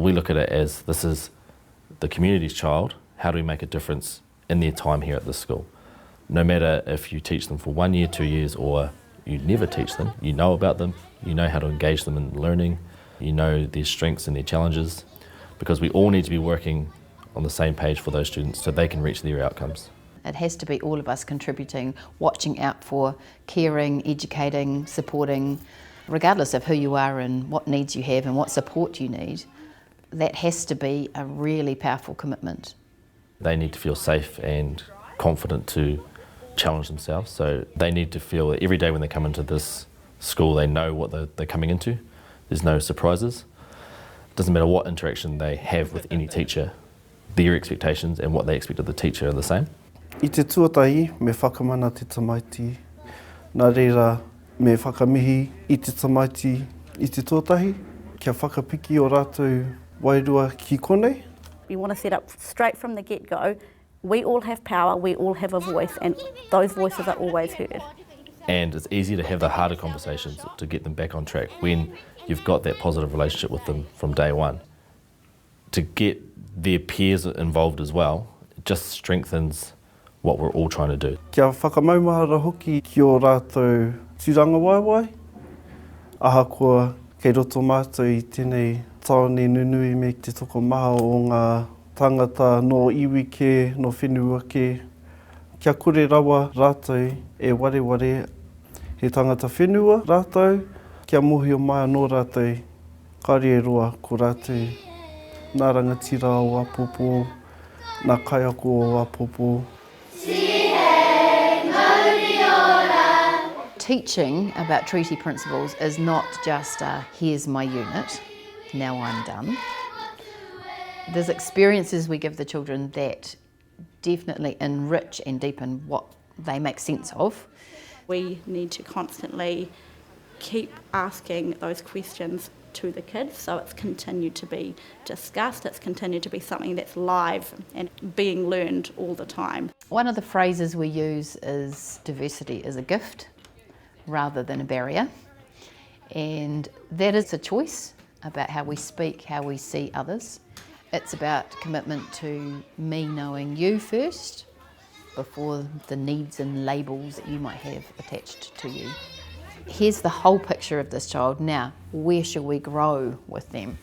We look at it as this is the community's child. How do we make a difference in their time here at this school? No matter if you teach them for 1 year, 2 years, or you never teach them, you know about them, you know how to engage them in learning, you know their strengths and their challenges, because we all need to be working on the same page for those students so they can reach their outcomes. It has to be all of us contributing, watching out for, caring, educating, supporting, regardless of who you are and what needs you have and what support you need. That has to be a really powerful commitment. They need to feel safe and confident to challenge themselves, so they need to feel that every day when they come into this school they know what they're coming into. There's no surprises. It doesn't matter what interaction they have with any teacher, their expectations and what they expect of the teacher are the same. I te tuatahi me whakamana te tamaiti, nā reira me whakamihi i te tamaiti i te tuatahi, kia whakapiki o rātou wairua ki konei. We want to set up straight from the get-go. We all have power, we all have a voice, and those voices are always heard. And it's easier to have the harder conversations to get them back on track when you've got that positive relationship with them from day one. To get their peers involved as well, it just strengthens what we're all trying to do. Kia whakamaumahara hoki ki o rātou tiranga waiwai. Ahakoa kei roto mātou i tēnei taone nunui me te toko maha o ngā tangata no iwi ke, no whenua ke. Kia kore rawa rātou e wareware he tangata whenua rātou. Kia mohi o mai anō rātou, kāre e roa ko rātou. Nā rangatira o Apopo, nā kaiako o Apopo. Teaching about treaty principles is not just a, here's my unit, now I'm done. There's experiences we give the children that definitely enrich and deepen what they make sense of. We need to constantly keep asking those questions to the kids, so it's continued to be discussed, it's continued to be something that's live and being learned all the time. One of the phrases we use is diversity is a gift rather than a barrier, and that is a choice about how we speak, how we see others. It's about commitment to me knowing you first before the needs and labels that you might have attached to you. Here's the whole picture of this child. Now, where shall we grow with them?